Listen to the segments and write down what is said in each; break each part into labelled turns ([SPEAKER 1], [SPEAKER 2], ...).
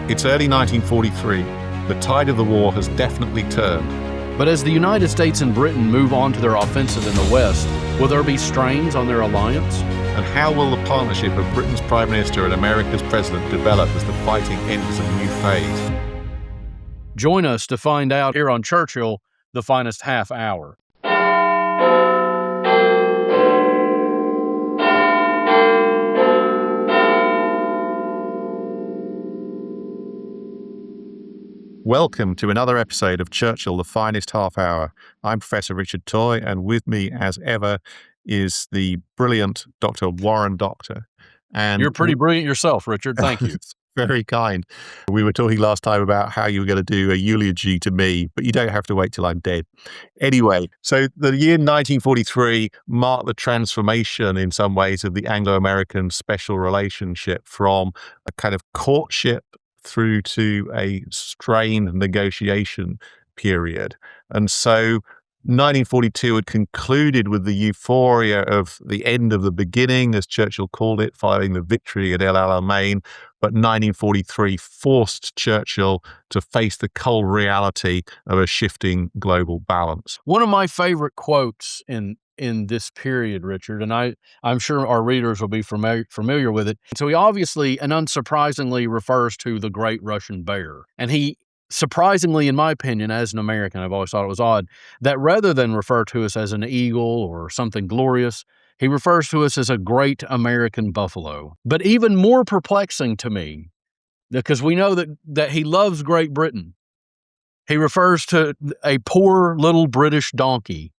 [SPEAKER 1] It's early 1943. The tide of the war has definitely turned.
[SPEAKER 2] But as the United States and Britain move on to their offensive in the West, will there be strains on their alliance?
[SPEAKER 1] And how will the partnership of Britain's Prime Minister and America's President develop as the fighting enters a new phase?
[SPEAKER 2] Join us to find out here on Churchill, the finest half hour.
[SPEAKER 1] Welcome to another episode of Churchill, the finest half hour. I'm Professor Richard Toye, and with me, as ever, is the brilliant Dr. Warren Dockter. And
[SPEAKER 2] you're pretty brilliant yourself, Richard. Thank you.
[SPEAKER 1] Very kind. We were talking last time about how you were going to do a eulogy to me, but you don't have to wait till I'm dead. Anyway, so the year 1943 marked the transformation in some ways of the Anglo-American special relationship from a kind of courtship through to a strained negotiation period. And so 1942 had concluded with the euphoria of the end of the beginning, as Churchill called it, following the victory at El Alamein. But 1943 forced Churchill to face the cold reality of a shifting global balance.
[SPEAKER 2] One of my favorite quotes in this period, Richard, and I'm sure our readers will be familiar with it. So he obviously and unsurprisingly refers to the Great Russian Bear. And he, surprisingly, in my opinion, as an American, I've always thought it was odd, that rather than refer to us as an eagle or something glorious, he refers to us as a great American buffalo. But even more perplexing to me, because we know that he loves Great Britain, he refers to a poor little British donkey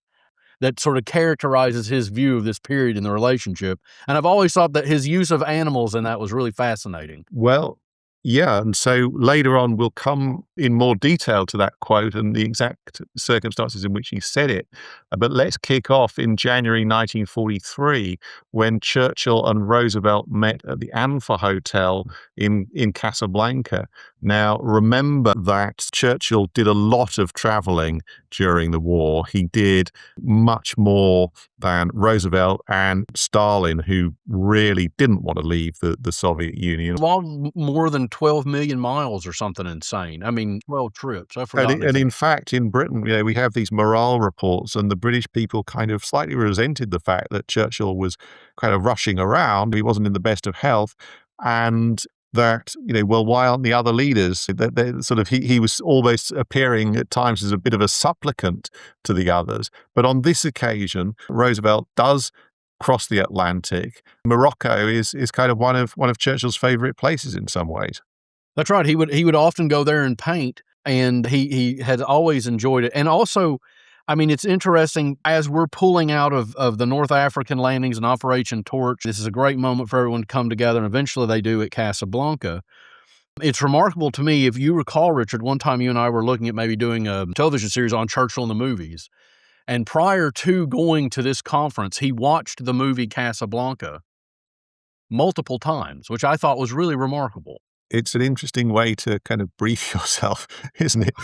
[SPEAKER 2] that sort of characterizes his view of this period in the relationship. And I've always thought that his use of animals in that was really fascinating.
[SPEAKER 1] Well, yeah, and so later on we'll come in more detail to that quote and the exact circumstances in which he said it. But let's kick off in January 1943 when Churchill and Roosevelt met at the Anfa Hotel in Casablanca. Now, remember that Churchill did a lot of traveling during the war. He did much more than Roosevelt and Stalin, who really didn't want to leave the Soviet Union.
[SPEAKER 2] Well, more than 12 million miles or something insane. I mean, 12 trips. I forgot.
[SPEAKER 1] And in fact, in Britain, we have these morale reports, and the British people kind of slightly resented the fact that Churchill was kind of rushing around. He wasn't in the best of health, and that, well, why aren't the other leaders? That he was almost appearing at times as a bit of a supplicant to the others. But on this occasion, Roosevelt does cross the Atlantic. Morocco is kind of one of Churchill's favorite places in some ways.
[SPEAKER 2] That's right. He would often go there and paint, and he had always enjoyed it. And also, I mean, it's interesting, as we're pulling out of the North African landings and Operation Torch, this is a great moment for everyone to come together, and eventually they do at Casablanca. It's remarkable to me, if you recall, Richard, one time you and I were looking at maybe doing a television series on Churchill and the movies. And prior to going to this conference, he watched the movie Casablanca multiple times, which I thought was really remarkable.
[SPEAKER 1] It's an interesting way to kind of brief yourself, isn't it?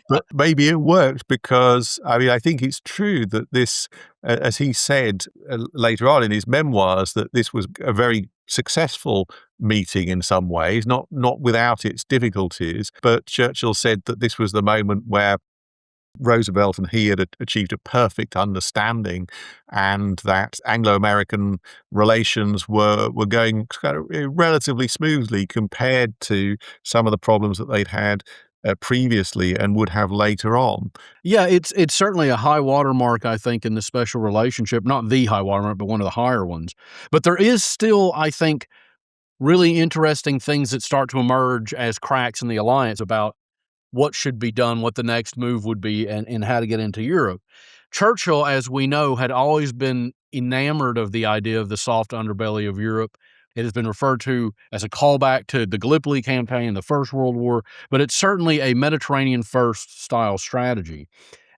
[SPEAKER 1] But maybe it worked because, I think it's true that this, as he said later on in his memoirs, that this was a very successful meeting in some ways, not without its difficulties. But Churchill said that this was the moment where Roosevelt and he had achieved a perfect understanding, and that Anglo-American relations were going kind of relatively smoothly compared to some of the problems that they'd had previously and would have later on.
[SPEAKER 2] Yeah, it's certainly a high watermark, I think, in the special relationship. Not the high watermark, but one of the higher ones. But there is still, I think, really interesting things that start to emerge as cracks in the alliance about what should be done, what the next move would be, and how to get into Europe. Churchill, as we know, had always been enamored of the idea of the soft underbelly of Europe. It has been referred to as a callback to the Gallipoli campaign in the First World War, but it's certainly a Mediterranean-first style strategy.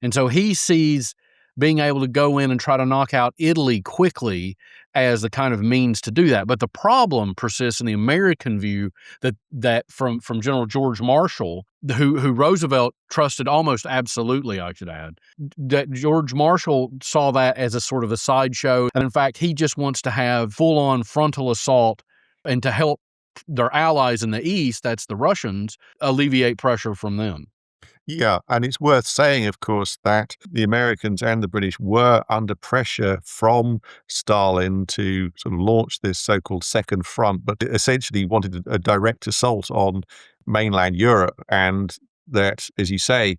[SPEAKER 2] And so he sees being able to go in and try to knock out Italy quickly as the kind of means to do that. But the problem persists in the American view that from General George Marshall, who Roosevelt trusted almost absolutely, I should add, that George Marshall saw that as a sort of a sideshow. And in fact, he just wants to have full-on frontal assault and to help their allies in the East, that's the Russians, alleviate pressure from them.
[SPEAKER 1] Yeah, and it's worth saying, of course, that the Americans and the British were under pressure from Stalin to sort of launch this so-called Second Front, but essentially wanted a direct assault on mainland Europe. And that, as you say,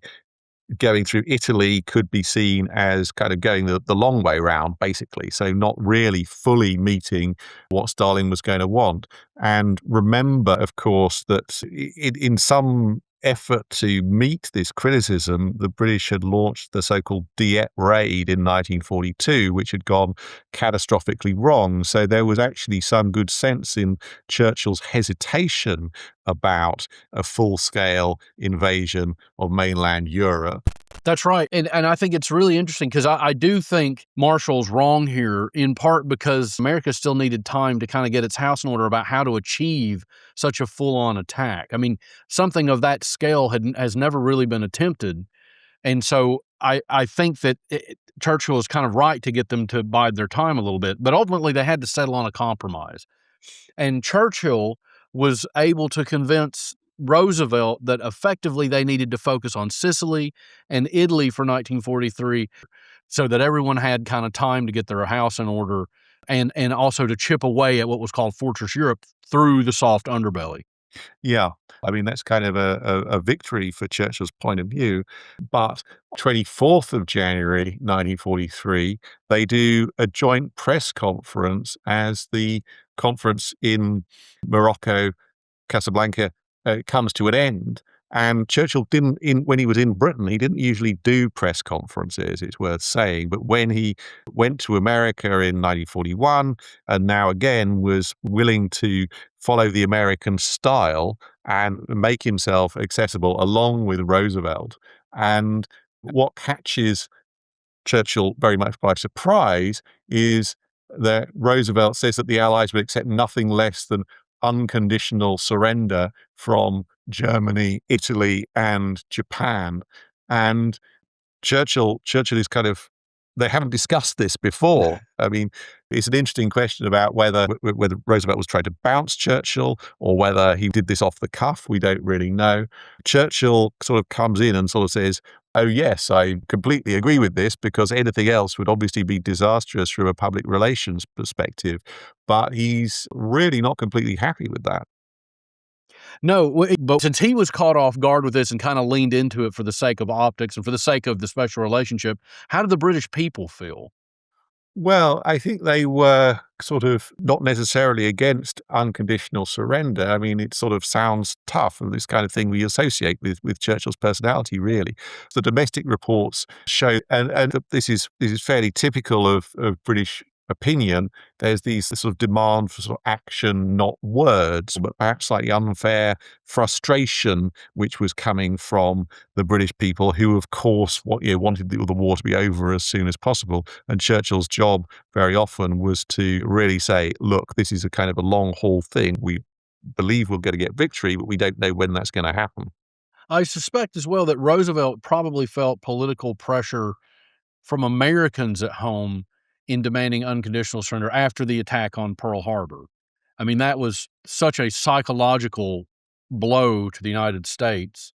[SPEAKER 1] going through Italy could be seen as kind of going the long way round, basically. So not really fully meeting what Stalin was going to want. And remember, of course, that in some effort to meet this criticism, the British had launched the so-called Dieppe raid in 1942, which had gone catastrophically wrong. So there was actually some good sense in Churchill's hesitation about a full-scale invasion of mainland Europe.
[SPEAKER 2] That's right. And I think it's really interesting because I do think Marshall's wrong here, in part because America still needed time to kind of get its house in order about how to achieve such a full-on attack. I mean, something of that scale has never really been attempted. And so I think that Churchill is kind of right to get them to bide their time a little bit. But ultimately, they had to settle on a compromise. And Churchill was able to convince Roosevelt that effectively they needed to focus on Sicily and Italy for 1943 so that everyone had kind of time to get their house in order and also to chip away at what was called Fortress Europe through the soft underbelly.
[SPEAKER 1] Yeah, I mean, that's kind of a victory for Churchill's point of view. But 24th of January, 1943, they do a joint press conference as the conference in Morocco, Casablanca, comes to an end. And Churchill didn't, when he was in Britain, he didn't usually do press conferences, it's worth saying. But when he went to America in 1941, and now again was willing to follow the American style and make himself accessible along with Roosevelt. And what catches Churchill very much by surprise is that Roosevelt says that the Allies would accept nothing less than unconditional surrender from Germany, Italy, and Japan. And Churchill is kind of, they haven't discussed this before. I mean, it's an interesting question about whether Roosevelt was trying to bounce Churchill or whether he did this off the cuff. We don't really know. Churchill sort of comes in and sort of says, oh yes, I completely agree with this because anything else would obviously be disastrous from a public relations perspective. But he's really not completely happy with that.
[SPEAKER 2] No, but since he was caught off guard with this and kind of leaned into it for the sake of optics and for the sake of the special relationship, how did the British people feel?
[SPEAKER 1] Well, I think they were sort of not necessarily against unconditional surrender. I mean, it sort of sounds tough and this kind of thing we associate with Churchill's personality, really. The domestic reports show, and this is fairly typical of British opinion. There's this sort of demand for sort of action, not words, but perhaps slightly unfair frustration, which was coming from the British people, who, of course, wanted the war to be over as soon as possible. And Churchill's job very often was to really say, look, this is a kind of a long haul thing. We believe we're going to get victory, but we don't know when that's going to happen.
[SPEAKER 2] I suspect as well that Roosevelt probably felt political pressure from Americans at home in demanding unconditional surrender after the attack on Pearl Harbor. I mean, that was such a psychological blow to the United States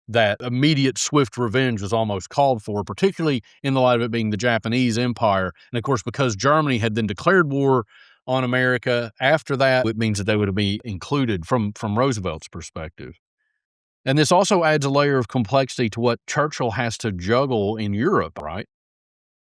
[SPEAKER 2] that immediate swift revenge was almost called for, particularly in the light of it being the Japanese Empire. And of course, because Germany had then declared war on America after that, it means that they would be included from Roosevelt's perspective. And this also adds a layer of complexity to what Churchill has to juggle in Europe, right?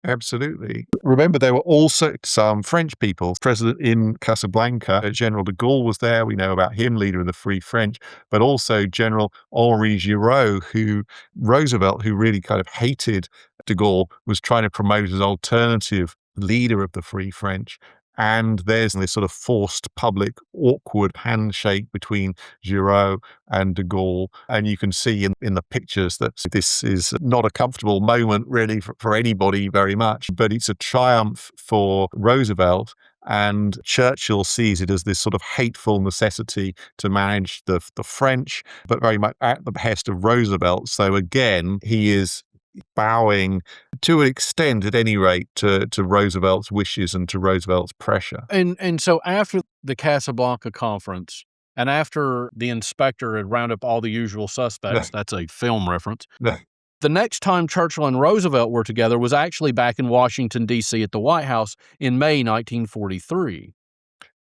[SPEAKER 1] Absolutely. Remember, there were also some French people present in Casablanca. General de Gaulle was there. We know about him, leader of the Free French, but also General Henri Giraud, who Roosevelt, who really kind of hated de Gaulle, was trying to promote as alternative leader of the Free French. And there's this sort of forced public awkward handshake between Giraud and de Gaulle. And you can see in the pictures that this is not a comfortable moment really for anybody very much, but it's a triumph for Roosevelt. And Churchill sees it as this sort of hateful necessity to manage the French, but very much at the behest of Roosevelt. So again, he is bowing to an extent, at any rate, to Roosevelt's wishes and to Roosevelt's pressure.
[SPEAKER 2] And so after the Casablanca conference, And after the inspector had rounded up all the usual suspects, that's a film reference. The next time Churchill and Roosevelt were together was actually back in Washington, D.C. at the White House in May 1943.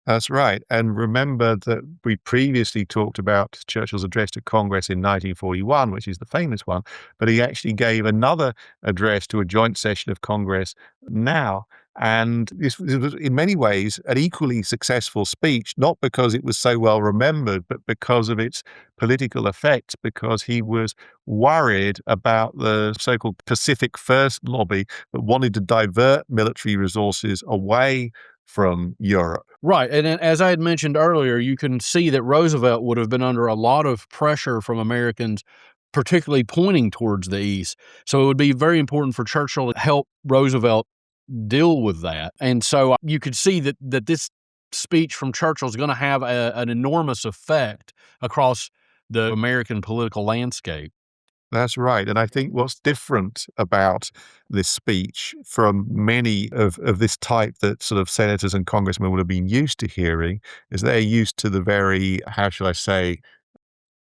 [SPEAKER 1] That's right. And remember that we previously talked about Churchill's address to Congress in 1941, which is the famous one, but he actually gave another address to a joint session of Congress now. And this was in many ways an equally successful speech, not because it was so well remembered, but because of its political effect, because he was worried about the so-called Pacific First lobby that wanted to divert military resources away from Europe.
[SPEAKER 2] Right. And as I had mentioned earlier, you can see that Roosevelt would have been under a lot of pressure from Americans, particularly pointing towards the East. So it would be very important for Churchill to help Roosevelt deal with that. And so you could see that this speech from Churchill is going to have an enormous effect across the American political landscape.
[SPEAKER 1] That's right. And I think what's different about this speech from many of this type that sort of senators and congressmen would have been used to hearing is they're used to the very, how shall I say,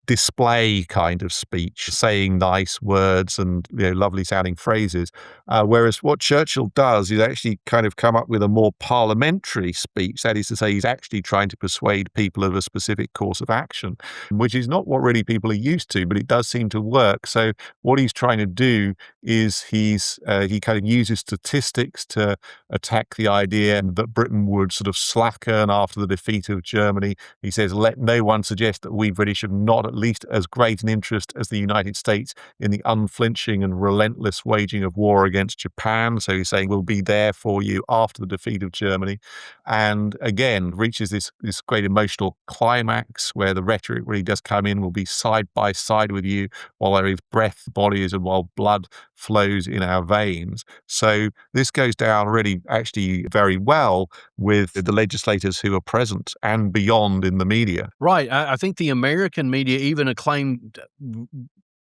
[SPEAKER 1] display kind of speech, saying nice words and lovely sounding phrases. Whereas what Churchill does is actually kind of come up with a more parliamentary speech. That is to say, he's actually trying to persuade people of a specific course of action, which is not what really people are used to, but it does seem to work. So what he's trying to do is he kind of uses statistics to attack the idea that Britain would sort of slacken after the defeat of Germany. He says, let no one suggest that we British have not at least as great an interest as the United States in the unflinching and relentless waging of war against Japan. So he's saying we'll be there for you after the defeat of Germany. And again, reaches this great emotional climax where the rhetoric really does come in, will be side by side with you while there is breath, bodies, and while blood flows in our veins. So this goes down really actually very well with the legislators who are present and beyond in the media.
[SPEAKER 2] Right. I think the American media even acclaimed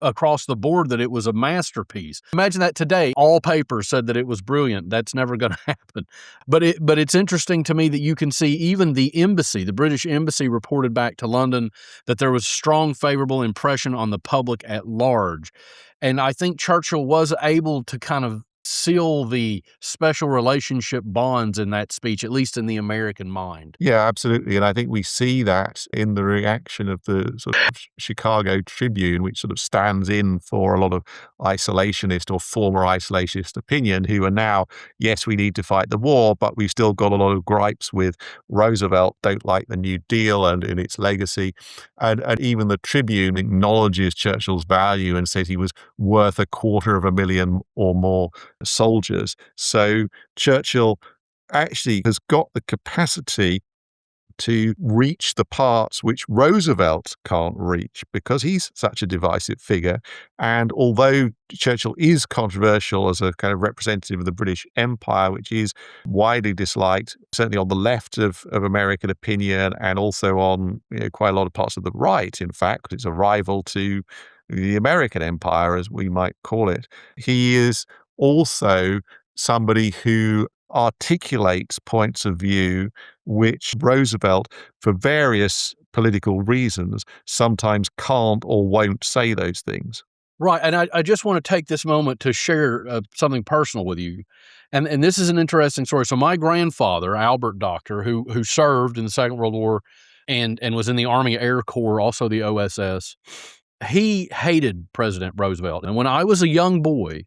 [SPEAKER 2] across the board that it was a masterpiece. Imagine that today. All papers said that it was brilliant. That's never going to happen. But it's interesting to me that you can see even the embassy, the British embassy, reported back to London that there was strong favorable impression on the public at large. And I think Churchill was able to kind of seal the special relationship bonds in that speech, at least in the American mind.
[SPEAKER 1] Yeah, absolutely. And I think we see that in the reaction of the sort of Chicago Tribune, which sort of stands in for a lot of isolationist or former isolationist opinion, who are now, yes, we need to fight the war, but we've still got a lot of gripes with Roosevelt, don't like the New Deal and its legacy. And even the Tribune acknowledges Churchill's value and says he was worth 250,000 or more soldiers. So Churchill actually has got the capacity to reach the parts which Roosevelt can't reach because he's such a divisive figure. And although Churchill is controversial as a kind of representative of the British Empire, which is widely disliked, certainly on the left of American opinion and also on quite a lot of parts of the right, in fact, because it's a rival to the American Empire, as we might call it, he is also somebody who articulates points of view which Roosevelt, for various political reasons, sometimes can't or won't say those things.
[SPEAKER 2] Right. And I just want to take this moment to share something personal with you. And this is an interesting story. So my grandfather, Albert Dockter, who served in the Second World War and was in the Army Air Corps, also the OSS, he hated President Roosevelt. And when I was a young boy,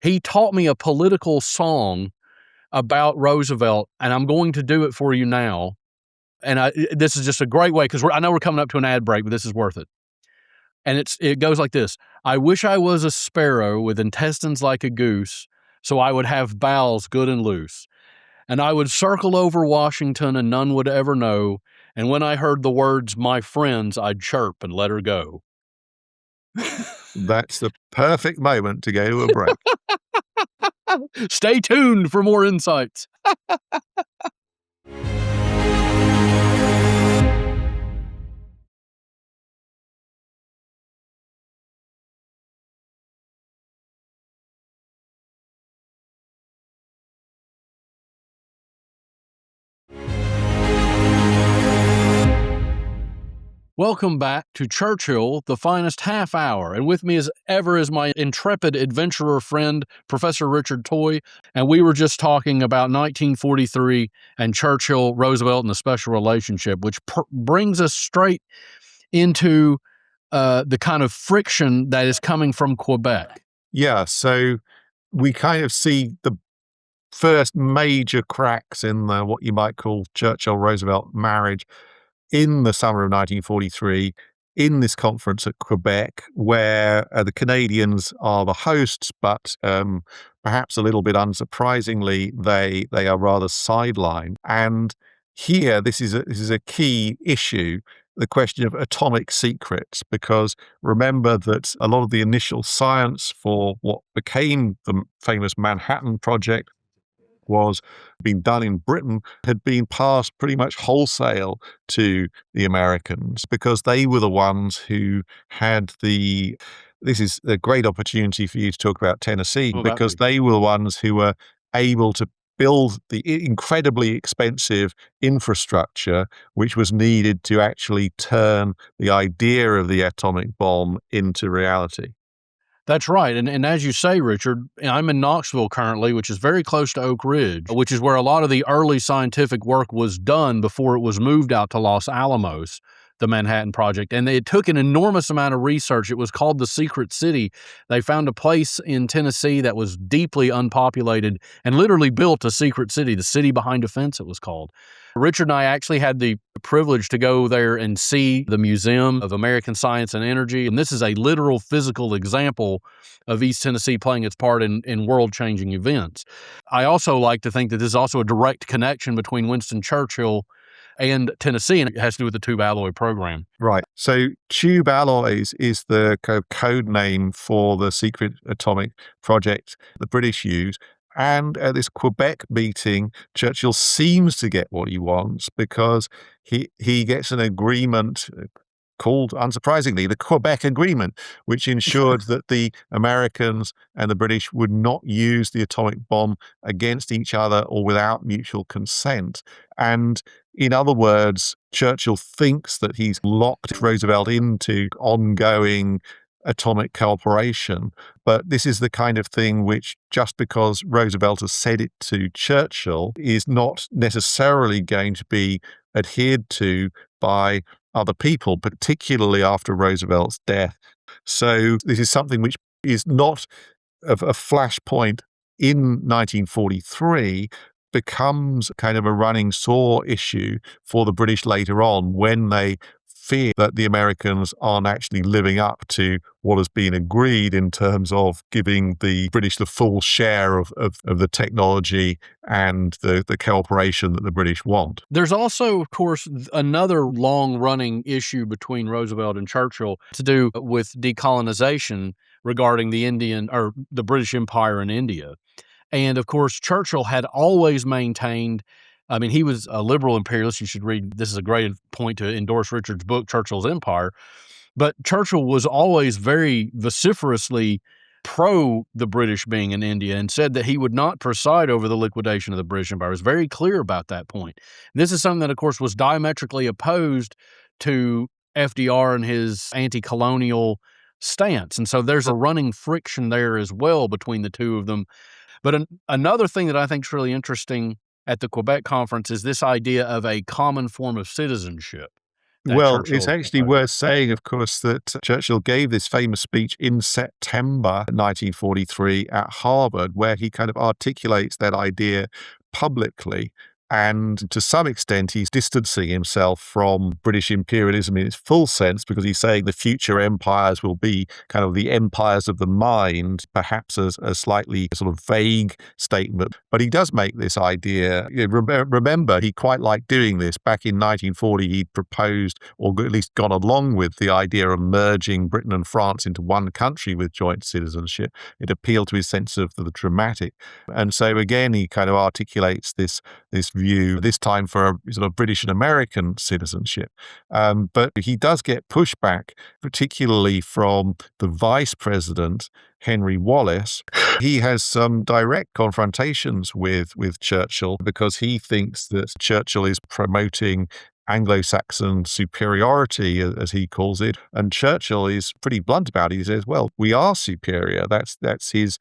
[SPEAKER 2] he taught me a political song about Roosevelt, and I'm going to do it for you now. And this is just a great way, because I know we're coming up to an ad break, but this is worth it. And it goes like this. I wish I was a sparrow with intestines like a goose, so I would have bowels good and loose. And I would circle over Washington and none would ever know. And when I heard the words, my friends, I'd chirp and let her go.
[SPEAKER 1] That's the perfect moment to go to a break.
[SPEAKER 2] Stay tuned for more insights. Welcome back to Churchill, the Finest Half Hour. And with me as ever is my intrepid adventurer friend, Professor Richard Toye. And we were just talking about 1943 and Churchill, Roosevelt, and the special relationship, which brings us straight into the kind of friction that is coming from Quebec.
[SPEAKER 1] Yeah, so we kind of see the first major cracks in what you might call Churchill-Roosevelt marriage in the summer of 1943 in this conference at Quebec, where the Canadians are the hosts, but perhaps a little bit unsurprisingly, they are rather sidelined. And here, this is a key issue, the question of atomic secrets, because remember that a lot of the initial science for what became the famous Manhattan Project was being done in Britain had been passed pretty much wholesale to the Americans because they were the ones who had this is a great opportunity for you to talk about Tennessee, because they were the ones who were able to build the incredibly expensive infrastructure which was needed to actually turn the idea of the atomic bomb into reality.
[SPEAKER 2] That's right. And as you say, Richard, I'm in Knoxville currently, which is very close to Oak Ridge, which is where a lot of the early scientific work was done before it was moved out to Los Alamos, the Manhattan Project. And it took an enormous amount of research. It was called the Secret City. They found a place in Tennessee that was deeply unpopulated and literally built a secret city, the city behind a fence, it was called. Richard and I actually had the privilege to go there and see the Museum of American Science and Energy. And this is a literal physical example of East Tennessee playing its part in world-changing events. I also like to think that this is also a direct connection between Winston Churchill and Tennessee, and it has to do with the tube alloy program.
[SPEAKER 1] Right. So tube alloys is the code name for the secret atomic project the British use. And at this Quebec meeting, Churchill seems to get what he wants because he gets an agreement called, unsurprisingly, the Quebec Agreement, which ensured that the Americans and the British would not use the atomic bomb against each other or without mutual consent. And in other words, Churchill thinks that he's locked Roosevelt into ongoing atomic cooperation. But this is the kind of thing which, just because Roosevelt has said it to Churchill, is not necessarily going to be adhered to by other people, particularly after Roosevelt's death. So this is something which is not a flashpoint in 1943, becomes kind of a running sore issue for the British later on when they fear that the Americans aren't actually living up to what has been agreed in terms of giving the British the full share of the technology and the cooperation that the British want.
[SPEAKER 2] There's also, of course, another long-running issue between Roosevelt and Churchill to do with decolonization regarding the British Empire in India. And of course, Churchill had always maintained, I mean, he was a liberal imperialist. You should read, this is a great point to endorse Richard's book, Churchill's Empire. But Churchill was always very vociferously pro the British being in India and said that he would not preside over the liquidation of the British Empire. He was very clear about that point. This is something that, of course, was diametrically opposed to FDR and his anti-colonial stance. And so there's a running friction there as well between the two of them. But another thing that I think is really interesting at the Quebec conference is this idea of a common form of citizenship.
[SPEAKER 1] Well, it's actually worth saying, of course, that Churchill gave this famous speech in September 1943 at Harvard, where he kind of articulates that idea publicly. And to some extent, he's distancing himself from British imperialism in its full sense, because he's saying the future empires will be kind of the empires of the mind, perhaps as a slightly sort of vague statement. But he does make this idea. Remember, he quite liked doing this. Back in 1940, he proposed, or at least gone along with, the idea of merging Britain and France into one country with joint citizenship. It appealed to his sense of the dramatic. And so again, he kind of articulates this view, this time for a sort of British and American citizenship. But he does get pushback, particularly from the vice president, Henry Wallace. He has some direct confrontations with Churchill because he thinks that Churchill is promoting Anglo-Saxon superiority, as he calls it. And Churchill is pretty blunt about it. He says, "Well, we are superior." That's his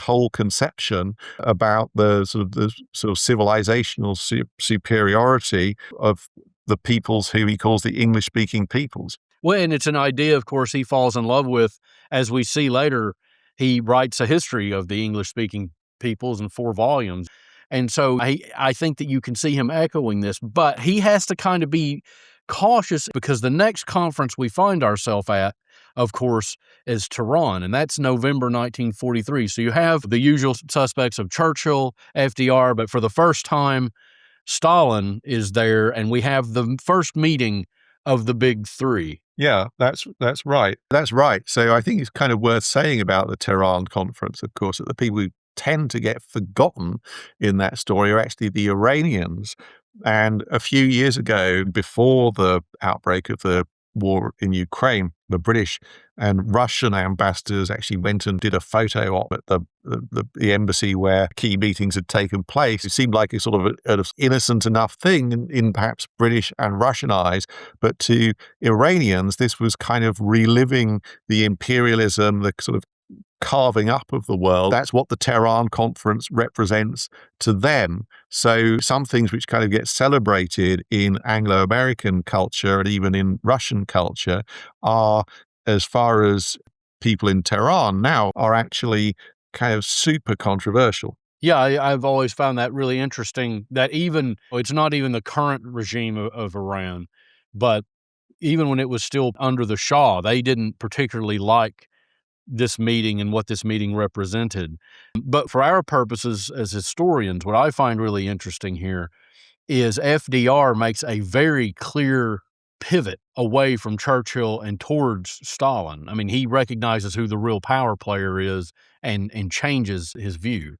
[SPEAKER 1] whole conception about the sort of civilizational superiority of the peoples who he calls the English-speaking peoples.
[SPEAKER 2] Well, and it's an idea, of course, he falls in love with. As we see later, he writes a history of the English-speaking peoples in 4 volumes. And so I think that you can see him echoing this, but he has to kind of be cautious because the next conference we find ourselves at, of course, is Tehran, and that's November 1943. So you have the usual suspects of Churchill, FDR, but for the first time, Stalin is there, and we have the first meeting of the big 3.
[SPEAKER 1] Yeah, that's right. That's right. So I think it's kind of worth saying about the Tehran Conference, of course, that the people who tend to get forgotten in that story are actually the Iranians. And a few years ago, before the outbreak of the war in Ukraine, the British and Russian ambassadors actually went and did a photo op at the embassy where key meetings had taken place. It seemed like a sort of an innocent enough thing in perhaps British and Russian eyes, but to Iranians, this was kind of reliving the imperialism, the sort of carving up of the world. That's what the Tehran Conference represents to them. So some things which kind of get celebrated in Anglo-American culture and even in Russian culture are, as far as people in Tehran now, are actually kind of super controversial.
[SPEAKER 2] Yeah, I've always found that really interesting that even it's not even the current regime of Iran, but even when it was still under the Shah, they didn't particularly like this meeting and what this meeting represented. But for our purposes as historians, what I find really interesting here is FDR makes a very clear pivot away from Churchill and towards Stalin. I mean, he recognizes who the real power player is and changes his view.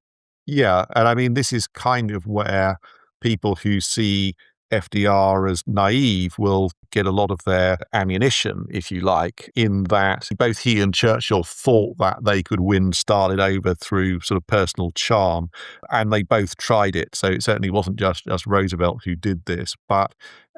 [SPEAKER 1] Yeah, and I mean, this is kind of where people who see FDR as naive will get a lot of their ammunition, if you like, in that both he and Churchill thought that they could win Stalin over through sort of personal charm, and they both tried it. So it certainly wasn't just Roosevelt who did this, but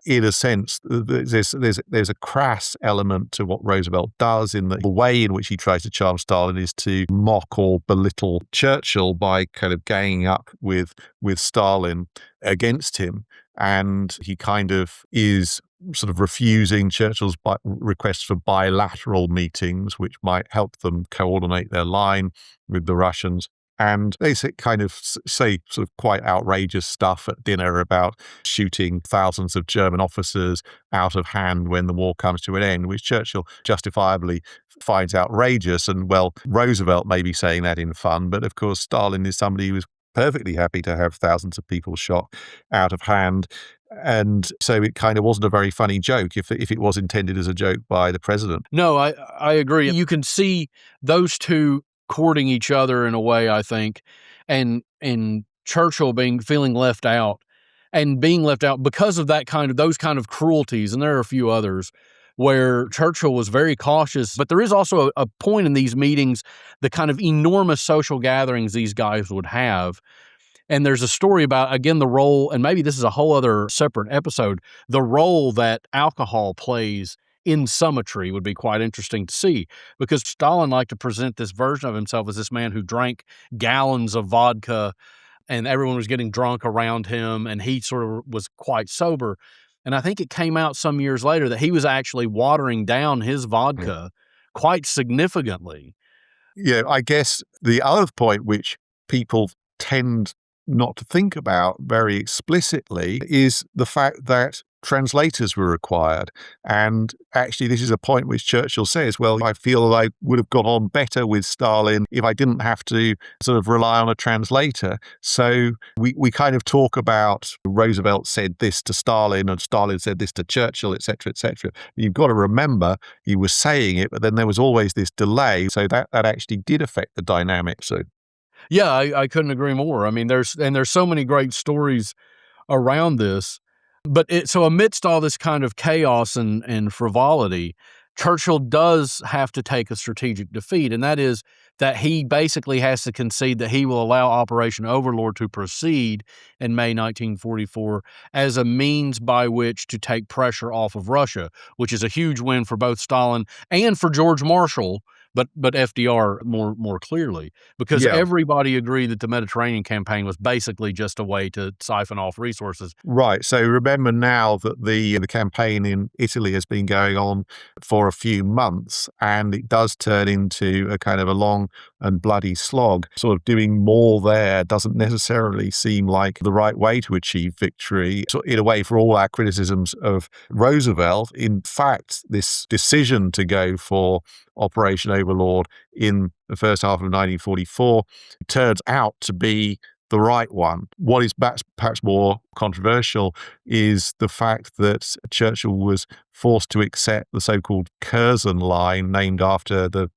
[SPEAKER 1] in a sense, there's a crass element to what Roosevelt does in the way in which he tries to charm Stalin is to mock or belittle Churchill by kind of ganging up with Stalin against him. And he kind of is sort of refusing Churchill's requests for bilateral meetings, which might help them coordinate their line with the Russians. And they kind of say sort of quite outrageous stuff at dinner about shooting thousands of German officers out of hand when the war comes to an end, which Churchill justifiably finds outrageous. And, well, Roosevelt may be saying that in fun, but of course Stalin is somebody who was perfectly happy to have thousands of people shot out of hand. And so it kind of wasn't a very funny joke if it was intended as a joke by the president.
[SPEAKER 2] No, I agree. You can see those two courting each other in a way, I think, and Churchill feeling left out and being left out because of those kind of cruelties, and there are a few others where Churchill was very cautious. But there is also a point in these meetings, the kind of enormous social gatherings these guys would have. And there's a story about, again, the role, and maybe this is a whole other separate episode, the role that alcohol plays in summitry would be quite interesting to see, because Stalin liked to present this version of himself as this man who drank gallons of vodka and everyone was getting drunk around him, and he sort of was quite sober. And I think it came out some years later that he was actually watering down his vodka quite significantly.
[SPEAKER 1] Yeah, I guess the other point which people tend not to think about very explicitly is the fact that translators were required. And actually, this is a point which Churchill says, well, I feel I would have got on better with Stalin if I didn't have to sort of rely on a translator. So we kind of talk about Roosevelt said this to Stalin and Stalin said this to Churchill, et cetera, et cetera. You've got to remember he was saying it, but then there was always this delay. So that actually did affect the dynamic. So
[SPEAKER 2] yeah, I couldn't agree more. I mean, there's so many great stories around this. But so amidst all this kind of chaos and frivolity, Churchill does have to take a strategic defeat, and that is that he basically has to concede that he will allow Operation Overlord to proceed in May 1944 as a means by which to take pressure off of Russia, which is a huge win for both Stalin and for George Marshall, but FDR more clearly, because
[SPEAKER 1] Yeah.
[SPEAKER 2] everybody agreed that the Mediterranean campaign was basically just a way to siphon off resources.
[SPEAKER 1] Right. So remember now that the campaign in Italy has been going on for a few months, and it does turn into a kind of a long and bloody slog. Sort of doing more there doesn't necessarily seem like the right way to achieve victory. So in a way, for all our criticisms of Roosevelt, in fact, this decision to go for Operation Overlord in the first half of 1944 turns out to be the right one. What is perhaps more controversial is the fact that Churchill was forced to accept the so-called Curzon Line, named after the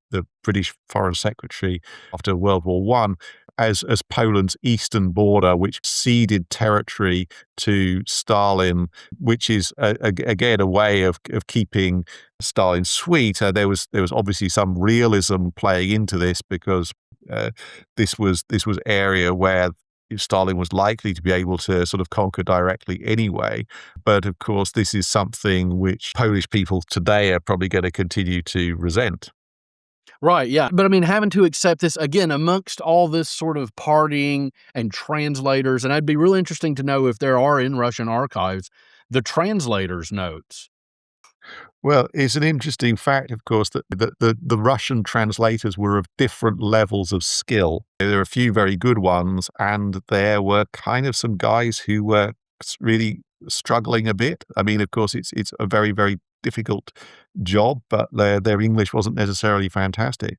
[SPEAKER 1] British Foreign Secretary after World War I, as Poland's eastern border, which ceded territory to Stalin, which is again a way of keeping Stalin sweet. There was obviously some realism playing into this, because this was area where Stalin was likely to be able to sort of conquer directly anyway. But of course, this is something which Polish people today are probably going to continue to resent.
[SPEAKER 2] Right, yeah. But I mean, having to accept this again amongst all this sort of partying and translators, and it'd be really interesting to know if there are in Russian archives the translators' notes.
[SPEAKER 1] Well, it's an interesting fact, of course, that the Russian translators were of different levels of skill. There are a few very good ones, and there were kind of some guys who were really struggling a bit. I mean, of course, it's a very, very difficult job, but their English wasn't necessarily fantastic.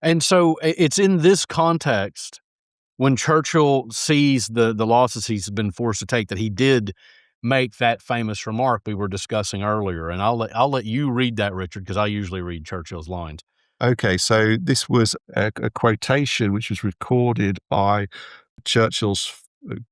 [SPEAKER 2] And so it's in this context when Churchill sees the losses he's been forced to take that he did make that famous remark we were discussing earlier. And I'll let you read that, Richard, because I usually read Churchill's lines.
[SPEAKER 1] Okay, so this was a quotation which was recorded by Churchill's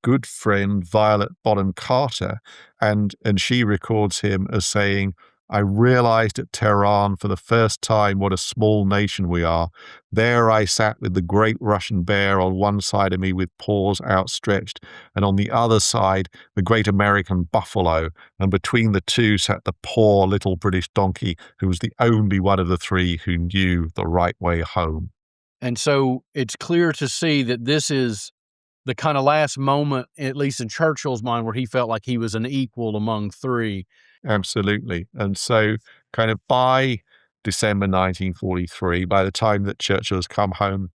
[SPEAKER 1] good friend Violet Bonham Carter, and she records him as saying, "I realized at Tehran for the first time what a small nation we are. There I sat with the great Russian bear on one side of me with paws outstretched, and on the other side the great American buffalo, and between the two sat the poor little British donkey, who was the only one of the three who knew the right way home."
[SPEAKER 2] And so it's clear to see that this is the kind of last moment, at least in Churchill's mind, where he felt like he was an equal among three.
[SPEAKER 1] Absolutely. And so kind of by December 1943, by the time that Churchill has come home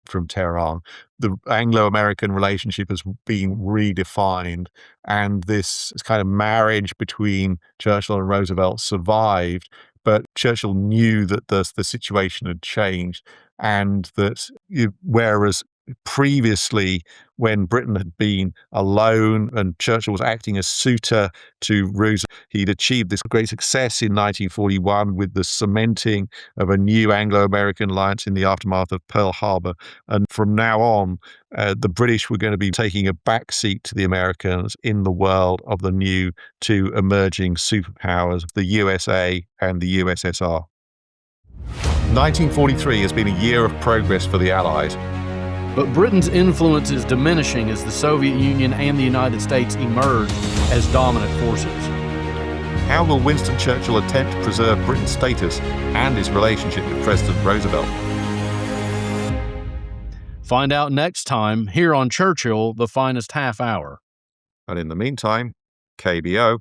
[SPEAKER 1] from Tehran, the Anglo-American relationship has been redefined, and this kind of marriage between Churchill and Roosevelt survived. But Churchill knew that the situation had changed, and that whereas previously, when Britain had been alone and Churchill was acting as suitor to Roosevelt, he'd achieved this great success in 1941 with the cementing of a new Anglo-American alliance in the aftermath of Pearl Harbor. And from now on, the British were going to be taking a backseat to the Americans in the world of the new two emerging superpowers, the USA and the USSR. 1943 has been a year of progress for the Allies.
[SPEAKER 2] But Britain's influence is diminishing as the Soviet Union and the United States emerge as dominant forces.
[SPEAKER 1] How will Winston Churchill attempt to preserve Britain's status and his relationship with President Roosevelt?
[SPEAKER 2] Find out next time here on Churchill, the Finest Half Hour.
[SPEAKER 1] And in the meantime, KBO.